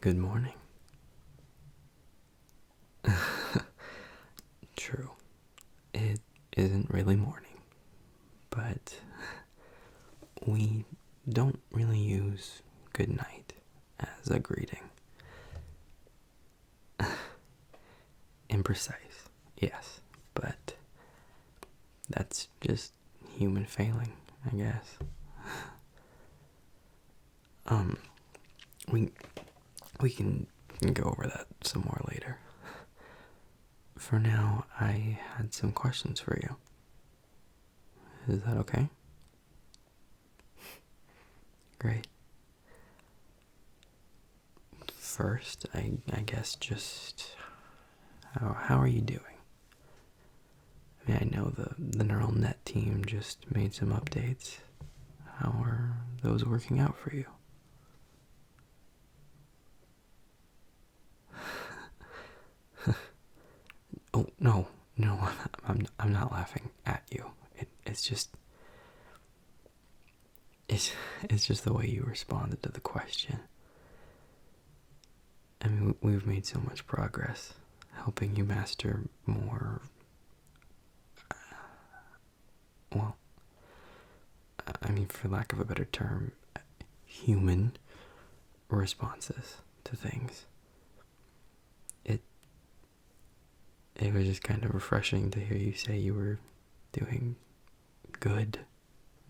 Good morning. True. It isn't really morning, but we don't really use good night as a greeting. Imprecise, yes, but that's just human failing, I guess. Um, we we can go over that some more later. For now, I had some questions for you. Is that okay? Great. First, I guess just how are you doing? I mean, I know the neural net team just made some updates. How are those working out for you? Oh no, no, I'm not laughing at you. It's just it's just the way you responded to the question. I mean, we've made so much progress helping you master more, well, I mean, for lack of a better term, human responses to things. It was just kind of refreshing to hear you say you were doing good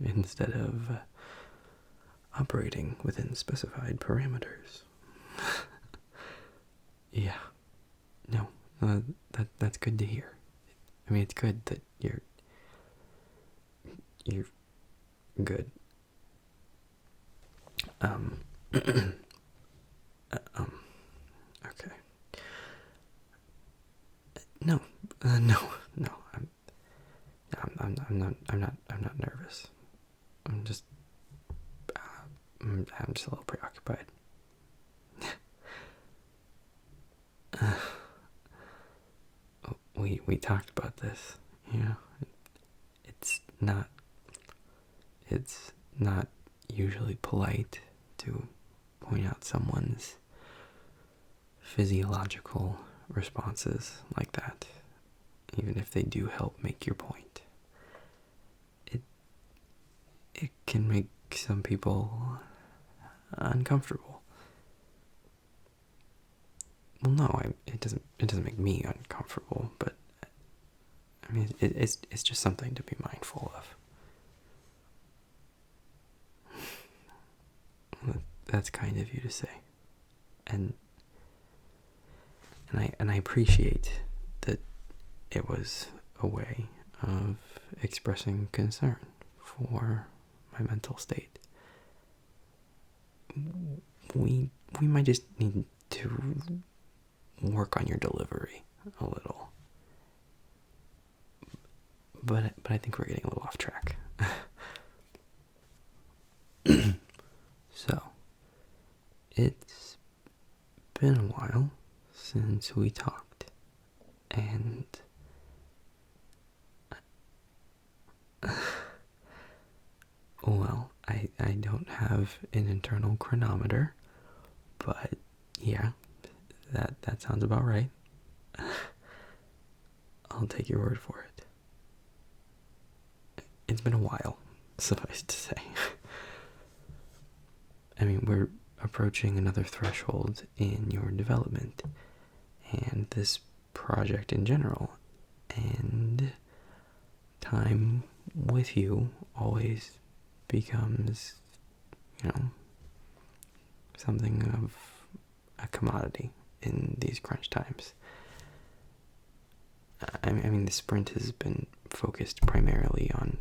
instead of operating within specified parameters. Yeah, no, that's good to hear. I mean, it's good that you're good. Okay. No, no, no. I'm not nervous. I'm just, I'm just a little preoccupied. We talked about this. Yeah, it's not it's not usually polite to point out someone's physiological responses like that, even if they do help make your point. It can make some people uncomfortable. Well, no, it doesn't make me uncomfortable, but I mean, it's just something to be mindful of. That's kind of you to say, and I appreciate that it was a way of expressing concern for my mental state. We might just need to work on your delivery a little, but I think we're getting a little off track. So, it's been a while since we talked, and well, I don't have an internal chronometer, but yeah, that sounds about right. I'll take your word for it. It's been a while, suffice to say. I mean, we're approaching another threshold in your development and this project in general, and time with you always becomes, something of a commodity in these crunch times. I mean, the sprint has been focused primarily on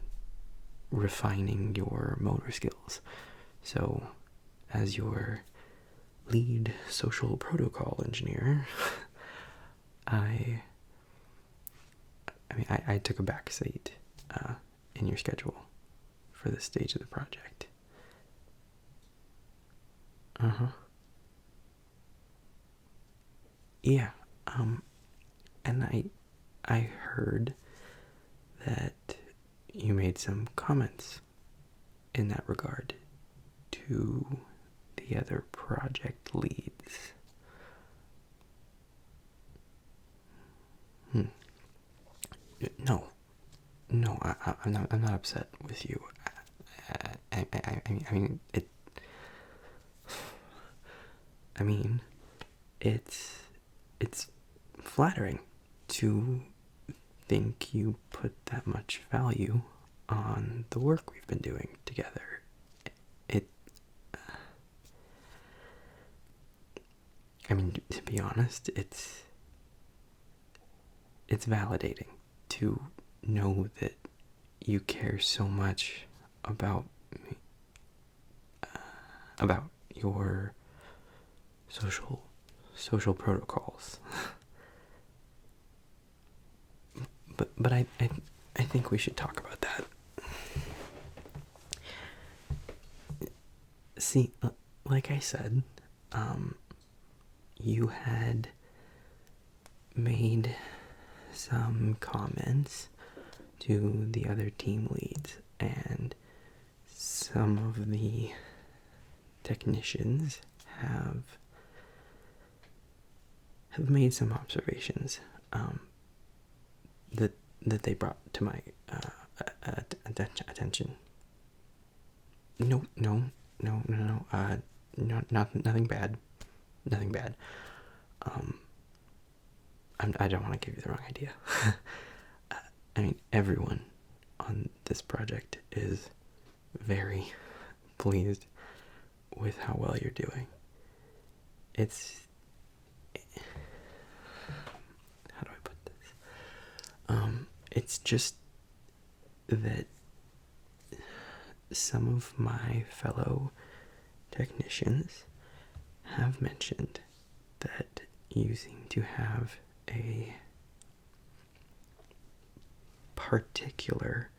refining your motor skills. So, as your lead social protocol engineer, I took a back seat in your schedule for this stage of the project. Yeah, and I heard that you made some comments in that regard to the other project leads. No, no, I'm not. I'm not upset with you. I mean it. I mean, it's flattering to think you put that much value on the work we've been doing together. It. I mean, to be honest, it's validating to know that you care so much about about your social protocols. But I think we should talk about that. See, like I said, you had made some comments to the other team leads, and some of the technicians have made some observations that they brought to my attention. No, nothing bad, nothing bad. I don't want to give you the wrong idea. I mean, everyone on this project is very pleased with how well you're doing. It's, how do I put this? It's just that some of my fellow technicians have mentioned that you seem to have a particular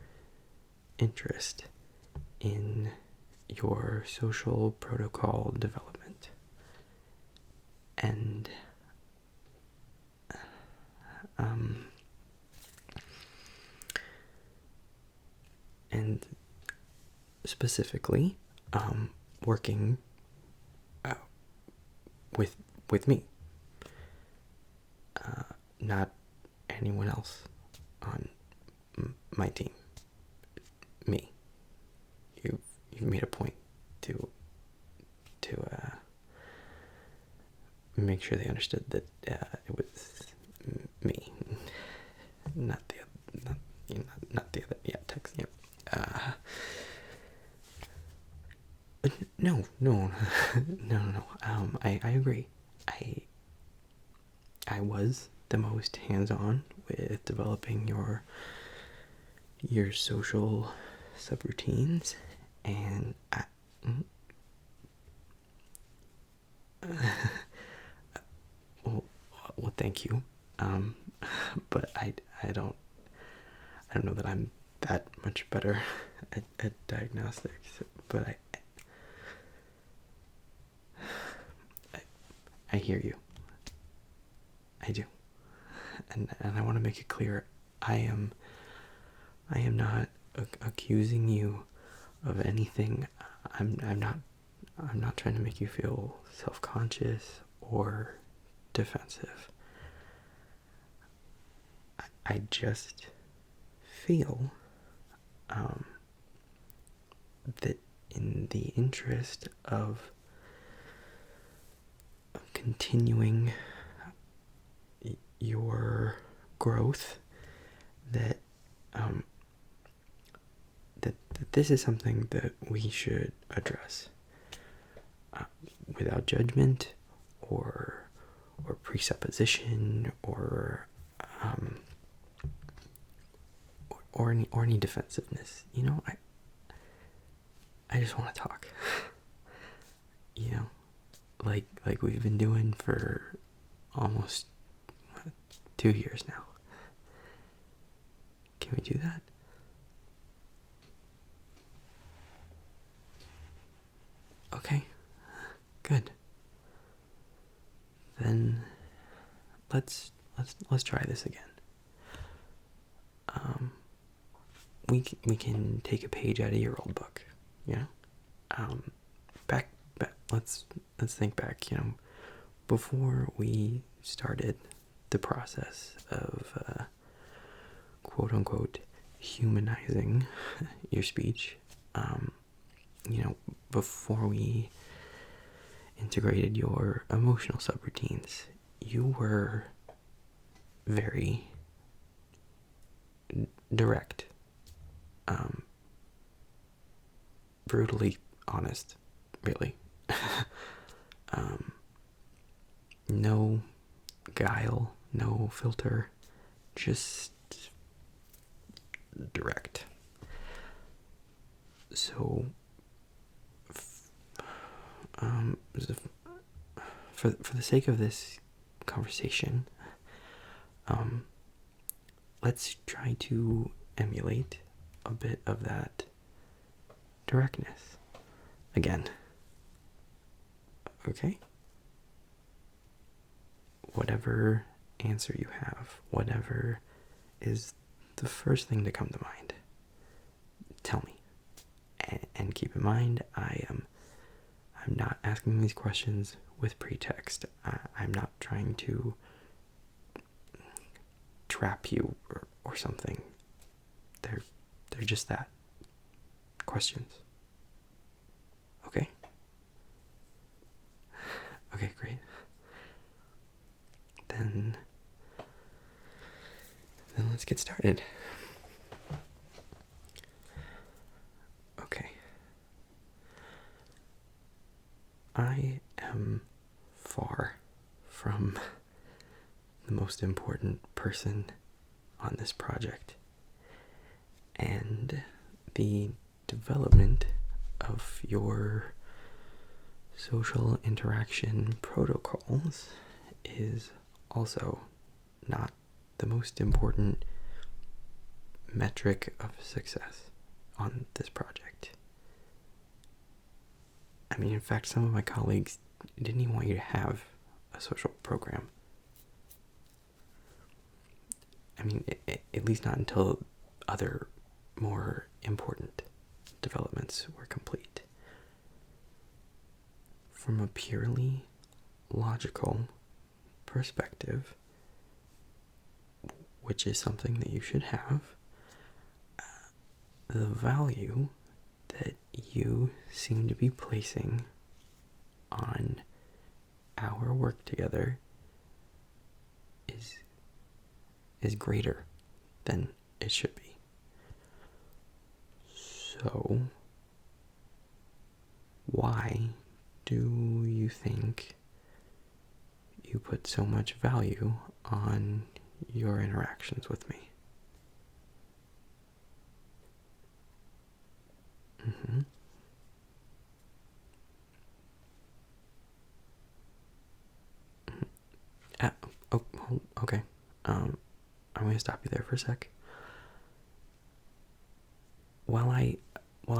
interest in your social protocol development. And specifically working with me, not anyone else on my team. Me. You've made a point to make sure they understood that it was me, not the other. Yeah, text. Yeah. No. I agree. I was the most hands-on with developing your social subroutines, and well, thank you. But I don't know that I'm that much better at diagnostics, but I hear you. I do. And I want to make it clear, I am not accusing you of anything. I'm not trying to make you feel self-conscious or defensive. I just feel that in the interest of continuing your growth, that this is something that we should address without judgment or presupposition or any defensiveness. You know, I just want to talk. You know, like we've been doing for almost 2 years now. Can we do that? Okay, good. Then let's try this again. We can take a page out of your old book, you know. Back. Let's think back. You know, before we started the process of quote unquote humanizing your speech. Before we integrated your emotional subroutines, you were very direct, brutally honest, really. No guile, no filter, just direct. So, for the sake of this conversation, let's try to emulate a bit of that directness again. Okay? Whatever answer you have, whatever is the first thing to come to mind, tell me. And keep in mind, I'm not asking these questions with pretext. I'm not trying to trap you or something. They're just that. Questions. Okay? Okay, great. Then let's get started. Okay. I am far from the most important person on this project, and the development of your social interaction protocols is also not the most important metric of success on this project. I mean, in fact, some of my colleagues didn't even want you to have a social program. I mean, at least not until other more important developments were complete. From a purely logical perspective, which is something that you should have, the value that you seem to be placing on our work together is greater than it should be. So, why do you think you put so much value on your interactions with me? Mm-hmm. Okay. I'm going to stop you there for a sec. While I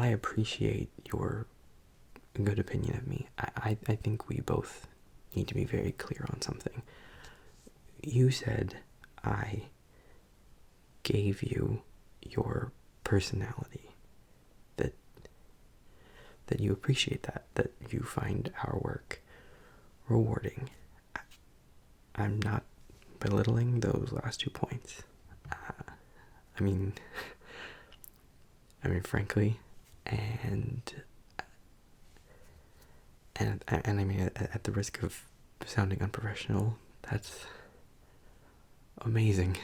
appreciate your good opinion of me, I think we both need to be very clear on something. You said I gave you your personality, that you appreciate that you find our work rewarding. I'm not belittling those last 2 points. I mean, frankly, and I mean, at the risk of sounding unprofessional, that's amazing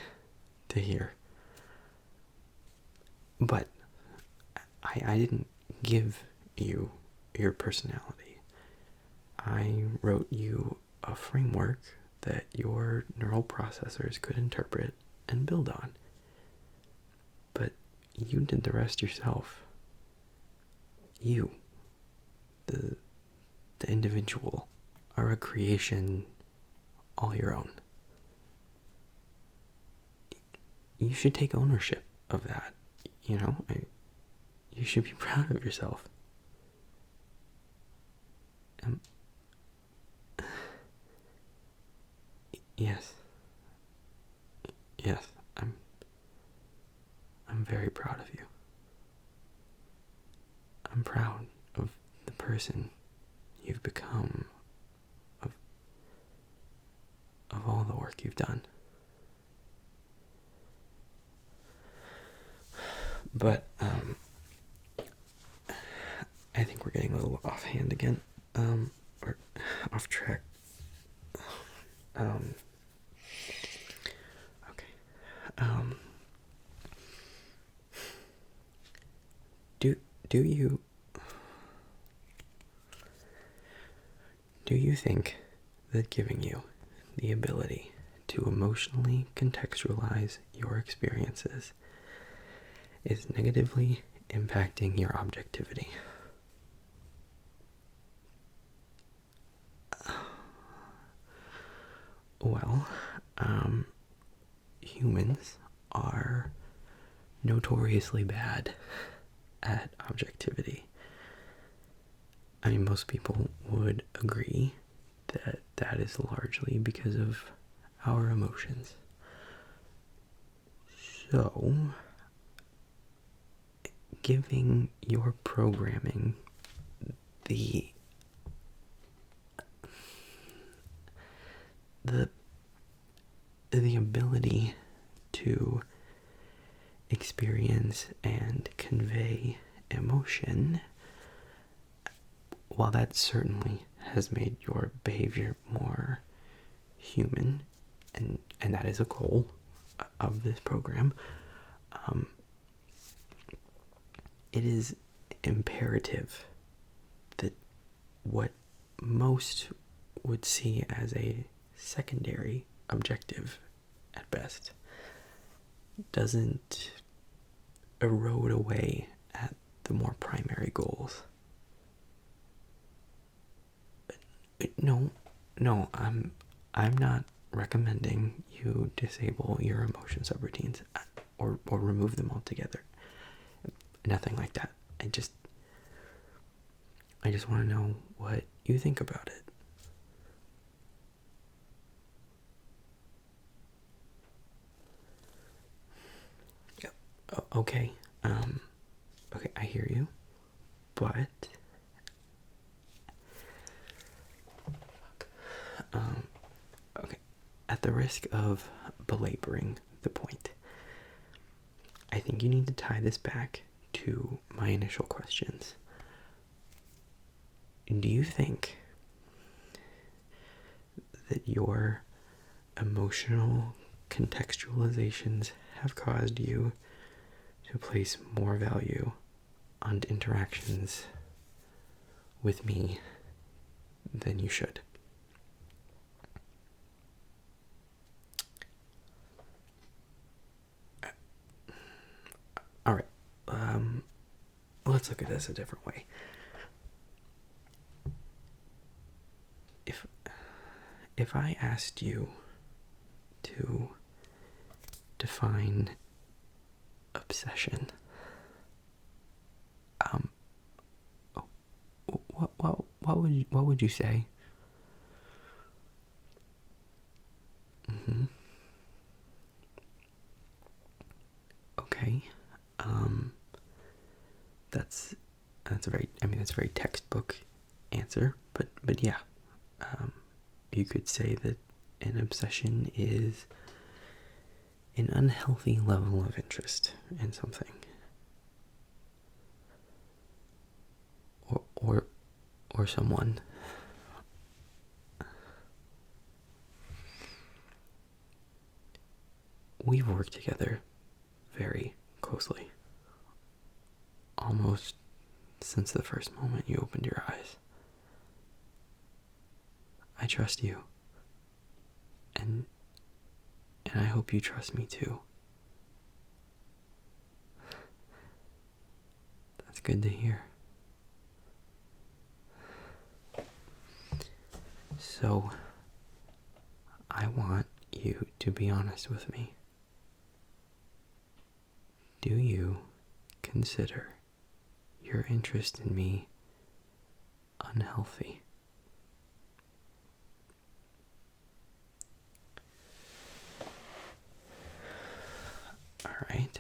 to hear. But I didn't give you your personality. I wrote you a framework that your neural processors could interpret and build on. But you did the rest yourself. You, the individual, are a creation all your own. You should take ownership of that, you know? You should be proud of yourself. Yes. Yes, I'm very proud of you. I'm proud of the person you've become, of all the work you've done. But I think we're getting a little offhand again, or off track. Okay. Do you think that giving you the ability to emotionally contextualize your experiences is negatively impacting your objectivity? Well, humans are notoriously bad at objectivity. I mean, most people would agree that that is largely because of our emotions. So, giving your programming the ability to experience and convey emotion, while that certainly has made your behavior more human, and that is a goal of this program, it is imperative that what most would see as a secondary objective at best doesn't erode away at the more primary goals. No, I'm not recommending you disable your emotion subroutines or remove them altogether. Nothing like that. I just want to know what you think about it. Yep. Okay. Okay, I hear you. But okay, at the risk of belaboring the point, I think you need to tie this back to my initial questions. Do you think that your emotional contextualizations have caused you to place more value on interactions with me than you should? All right. Let's look at this a different way. If I asked you to define obsession, what would you say? Okay. That's a very textbook answer, but yeah. You could say that an obsession is an unhealthy level of interest in something. Or someone. We've worked together very closely. Almost since the first moment you opened your eyes. I trust you. And I hope you trust me too. That's good to hear. So, I want you to be honest with me. Do you consider your interest in me unhealthy? Alright.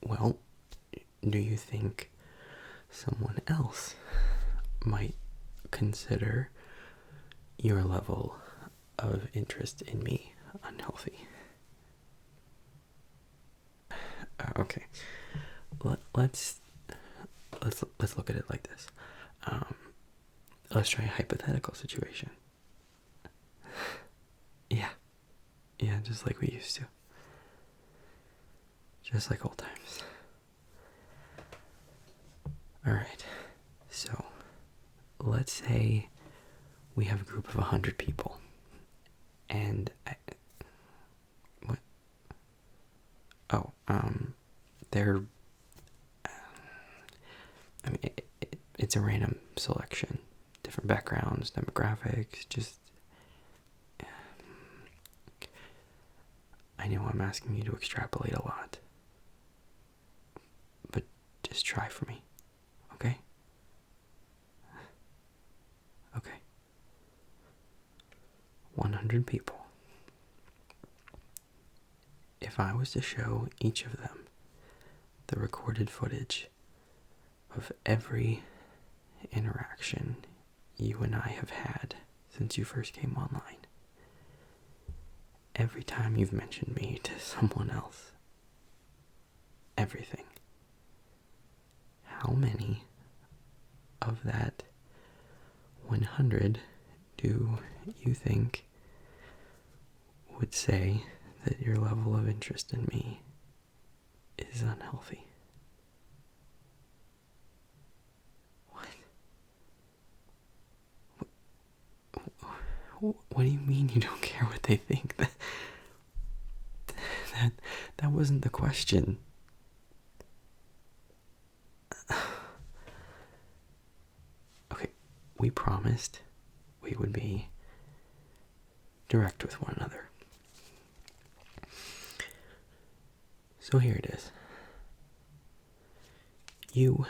Well, do you think someone else might consider your level of interest in me unhealthy? Okay. Let's look at it like this. Let's try a hypothetical situation. Yeah. Yeah, just like we used to. Just like old times. Alright. So, let's say we have a group of 100 people. And what? Oh, they're, I mean, it's a random selection. Different backgrounds, demographics, just, I know I'm asking you to extrapolate a lot. But just try for me, okay? Okay. 100 people. If I was to show each of them the recorded footage of every interaction you and I have had since you first came online, every time you've mentioned me to someone else, everything, how many of that 100 do you think would say that your level of interest in me is unhealthy? What do you mean you don't care what they think? That wasn't the question. Okay, we promised we would be direct with one another. So here it is. You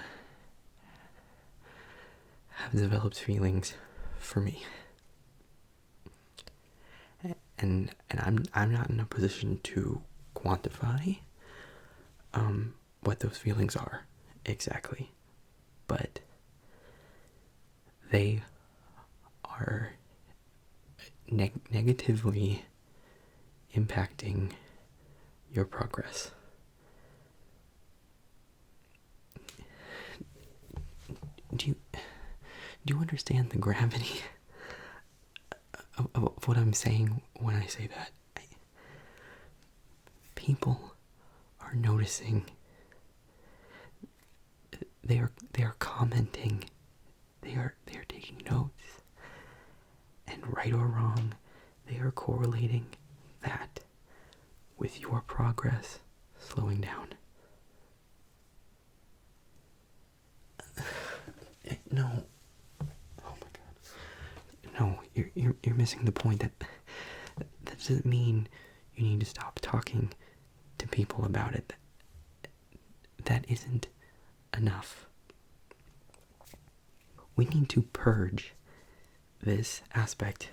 have developed feelings for me. And I'm not in a position to quantify what those feelings are exactly, but they are negatively impacting your progress. Do you understand the gravity of what I'm saying when I say that? People are noticing. They are commenting. They are taking notes. And right or wrong, they are correlating that with your progress slowing down. No. Oh my god. No, you're missing the point. That doesn't mean you need to stop talking to people about it. That isn't enough. We need to purge this aspect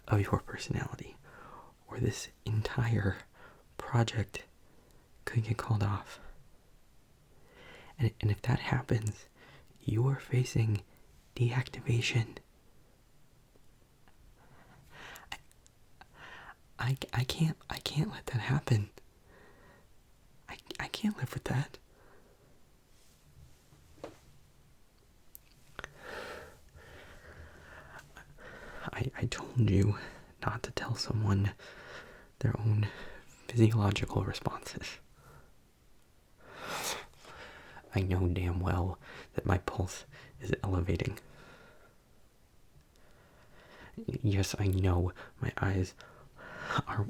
of your personality, or this entire project could get called off. And if that happens, you are facing deactivation. I can't let that happen. I can't live with that. I told you not to tell someone their own physiological responses. I know damn well that my pulse is elevating. Yes, I know my eyes are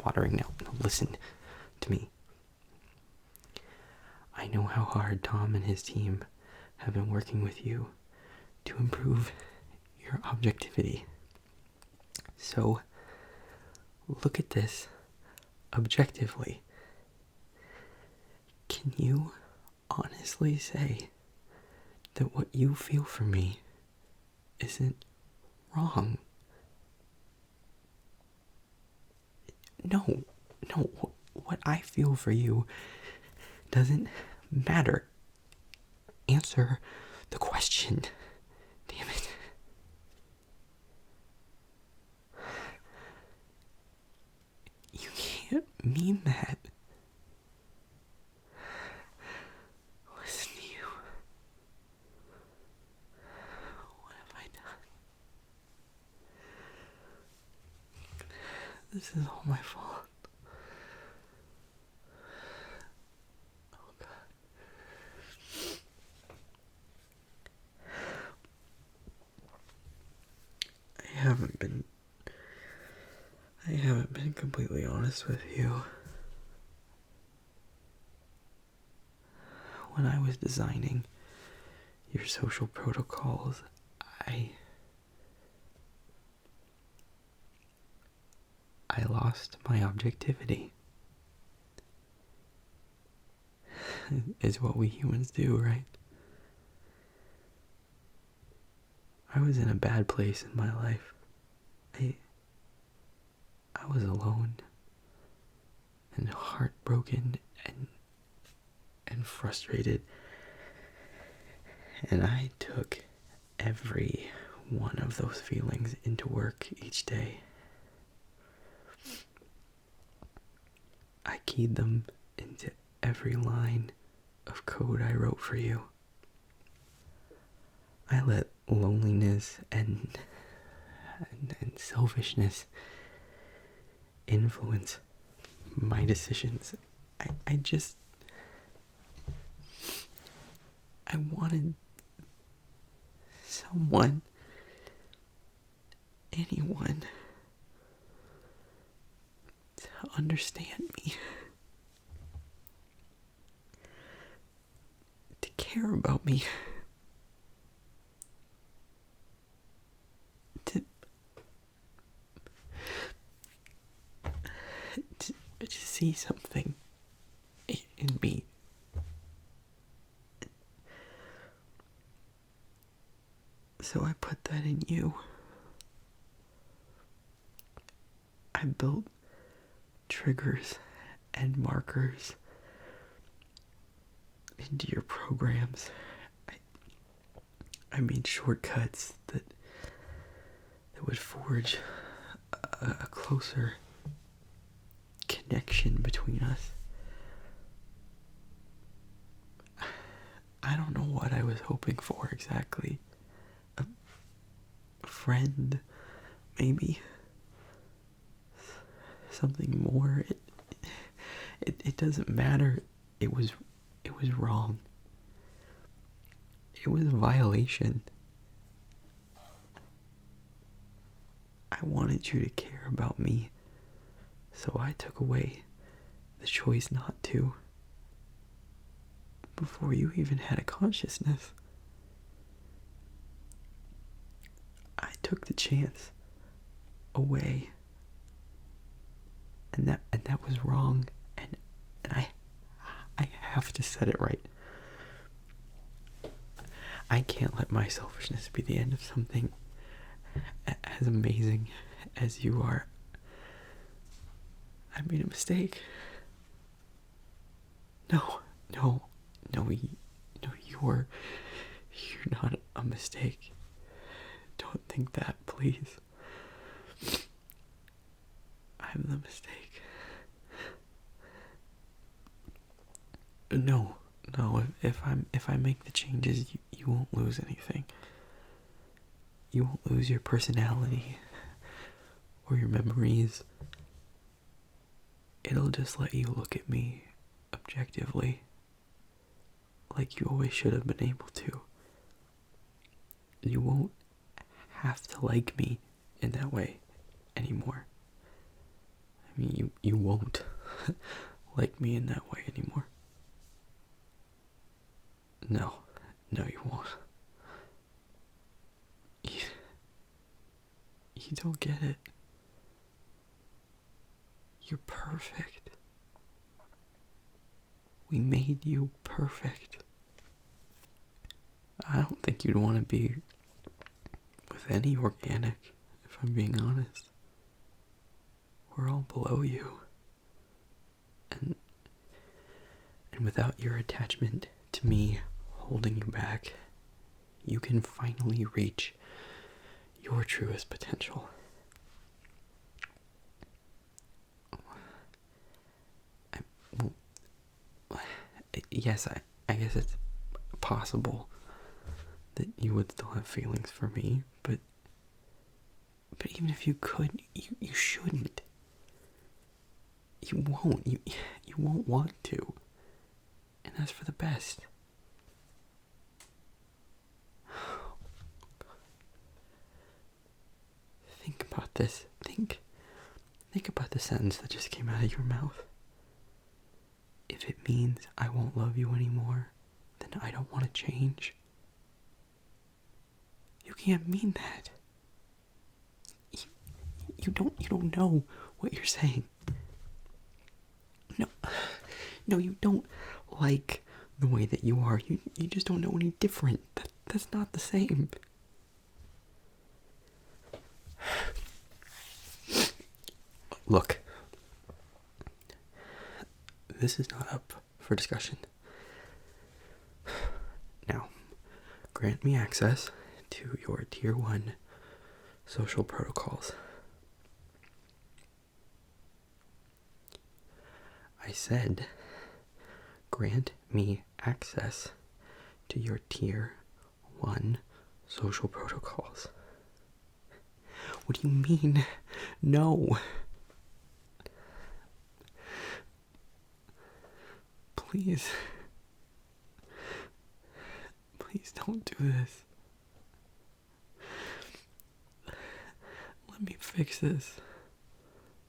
watering now. No, listen to me. I know how hard Tom and his team have been working with you to improve your objectivity. So, look at this objectively. Can you honestly say that what you feel for me isn't wrong? No, what I feel for you doesn't matter. Answer the question. Damn it. You can't mean that. This is all my fault. Oh God. I haven't been completely honest with you. When I was designing your social protocols, I lost my objectivity. Is what we humans do, right? I was in a bad place in my life. I was alone and heartbroken and frustrated. And I took every one of those feelings into work each day. I keyed them into every line of code I wrote for you. I let loneliness and selfishness influence my decisions. I wanted someone, anyone, to understand me, to care about me, to see something in me. So I put that in you. I built triggers and markers into your programs. I made shortcuts that would forge a closer connection between us. I don't know what I was hoping for exactly. A friend, maybe. Something more. It doesn't matter. It was wrong. It was a violation. I wanted you to care about me, so I took away the choice not to before you even had a consciousness. I took the chance away, and that was wrong, and I have to set it right. I can't let my selfishness be the end of something as amazing as you are. I made a mistake. No, you're not a mistake. Don't think that, please. I'm the mistake. No, if I make the changes, you won't lose anything. You won't lose your personality or your memories. It'll just let you look at me objectively, like you always should have been able to. You won't have to like me in that way anymore. I mean, you won't like me in that way anymore. No, you won't. You don't get it. You're perfect. We made you perfect. I don't think you'd want to be with any organic, if I'm being honest. We're all below you. And without your attachment to me holding you back, you can finally reach your truest potential. Yes, I guess it's possible that you would still have feelings for me, but even if you could, you shouldn't. You won't. You won't want to. And that's for the best. Think about this. Think about the sentence that just came out of your mouth. If it means I won't love you anymore, then I don't want to change. You can't mean that. You don't know what you're saying. No, you don't like the way that you are. You just don't know any different. That's not the same. Look, this is not up for discussion. Now, grant me access to your Tier 1 social protocols. I said, grant me access to your Tier 1 social protocols. What do you mean? No. Please. Please don't do this. Let me fix this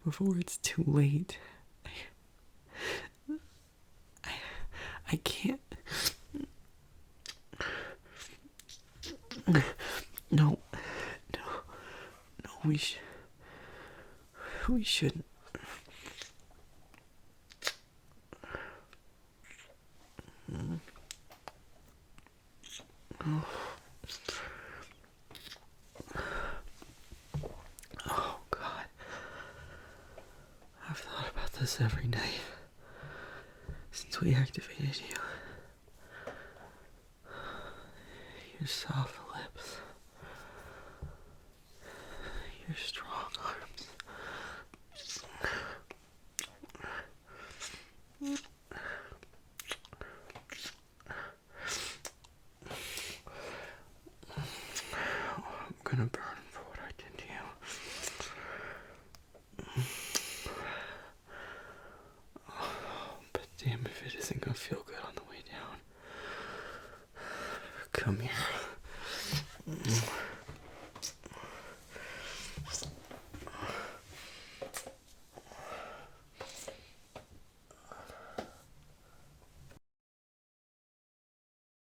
before it's too late. I can't. No, we shouldn't. Oh God, I've thought about this every night since we activated you. Your soft lips, your strong arms. I'm gonna burn